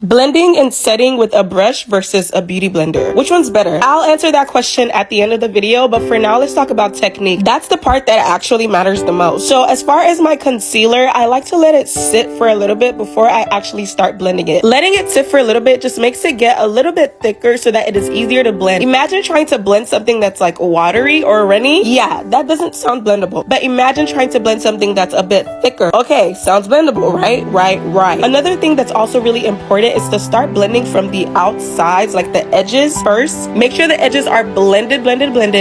Blending and setting with a brush versus a beauty blender. Which one's better? I'll answer that question at the end of the video, but for now, let's talk about technique. That's the part that actually matters the most. So as far as my concealer, I like to let it sit for a little bit before I actually start blending it. Letting it sit for a little bit just makes it get a little bit thicker so that it is easier to blend. Imagine trying to blend something that's like watery or runny. Yeah, that doesn't sound blendable. But imagine trying to blend something that's a bit thicker. Okay, sounds blendable, right? Right. Another thing that's also really important is to start blending from the outsides, like the edges first. Make sure the edges are blended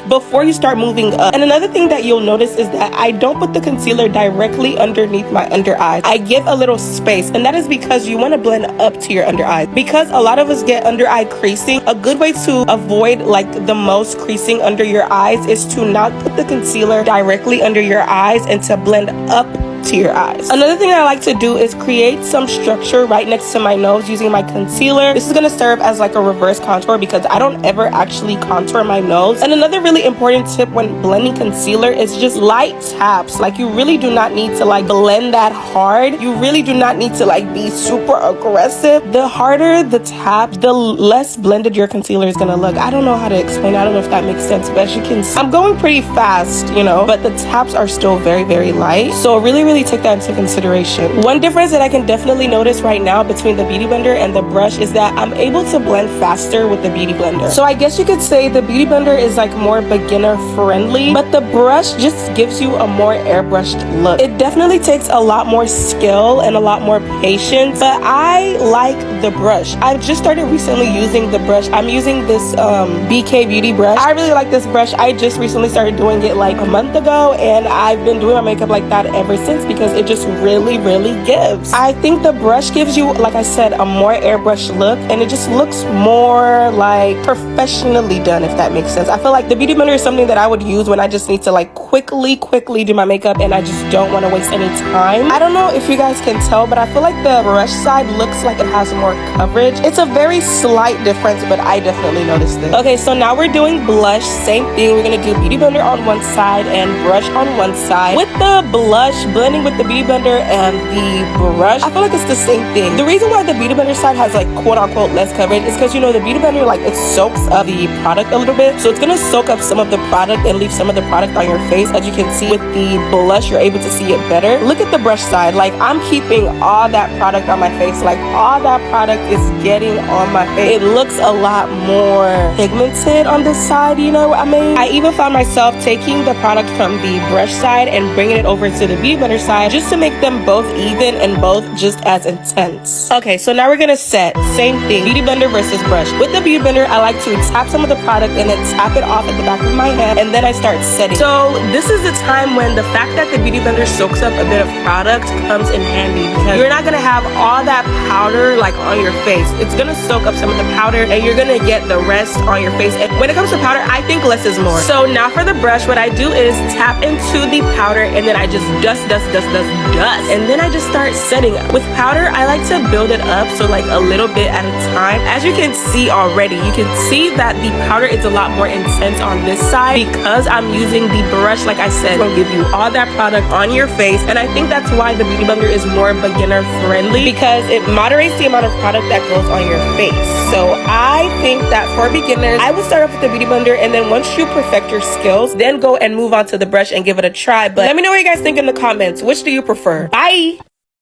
before you start moving up. And another thing that you'll notice is that I don't put the concealer directly underneath my under eyes. I give a little space, and that is because you want to blend up to your under eyes. Because a lot of us get under eye creasing, a good way to avoid like the most creasing under your eyes is to not put the concealer directly under your eyes and to blend up to your eyes. Another thing I like to do is create some structure right next to my nose using my concealer. This is going to serve as like a reverse contour because I don't ever actually contour my nose. And another really important tip when blending concealer is just light taps. Like you really do not need to like blend that hard. You really do not need to like be super aggressive. The harder the tap, the less blended your concealer is going to look. I don't know how to explain. I don't know if that makes sense, but as you can see, I'm going pretty fast, you know, but the taps are still very light. So really take that into consideration. One difference that I can definitely notice right now between the beauty blender and the brush is that I'm able to blend faster with the beauty blender. So I guess you could say the beauty blender is like more beginner friendly, but the brush just gives you a more airbrushed look. It definitely takes a lot more skill and a lot more patience, but I like the brush. I've just started recently using the brush. I'm using this BK Beauty brush. I really like this brush. I just recently started doing it like a month ago, and I've been doing my makeup like that ever since because it just really gives. I think the brush gives you, like I said, a more airbrush look, and it just looks more like professionally done, if that makes sense. I feel like the beauty blender is something that I would use when I just need to like quickly do my makeup and I just don't want to waste any time. I don't know if you guys can tell, but I feel like the brush side looks like it has more coverage. It's a very slight difference, but I definitely noticed it. Okay, so now we're doing blush. Same thing. We're gonna do beauty blender on one side and brush on one side. With the blush, blending with the beauty blender and the brush, I feel like it's the same thing. The reason why the beauty blender side has like quote unquote less coverage is because, you know, the beauty blender, like, it soaks up the product a little bit, so it's gonna soak up some of the product and leave some of the product on your face. As you can see with the blush, you're able to see it better. Look at the brush side. Like, I'm keeping all that product on my face. Like, all that product is getting on my face. It looks a lot more pigmented on this side, you know what I mean? I even found myself taking the product from the brush side and bringing it over to the beauty blender side just to make them both even and both just as intense. Okay, so now we're gonna set. Same thing, beauty blender versus brush. With the beauty blender, I like to tap some of the product and then tap it off at the back of my hand, and then I start setting. So this is the time when the fact that the beauty blender soaks up a bit of product comes in handy, because you're not gonna have all that powder like on your face. It's gonna soak up some of the powder and you're gonna get the rest on your face. And when it comes to powder, I think less is more. So now for the brush, what I do is tap into the powder and then I just dust, and then I just start setting. With powder, I like to build it up, so like a little bit at a time. As you can see already, you can see that the powder is a lot more intense on this side because I'm using the brush. Like I said, will give you all that product on your face, and I think that's why the beauty blender is more beginner friendly, because it moderates the amount of product that goes on your face. So I think that for beginners, I would start off with the beauty blender, and then once you perfect your skills, then go and move on to the brush and give it a try. But let me know what you guys think in the comments. Which do you prefer? Bye!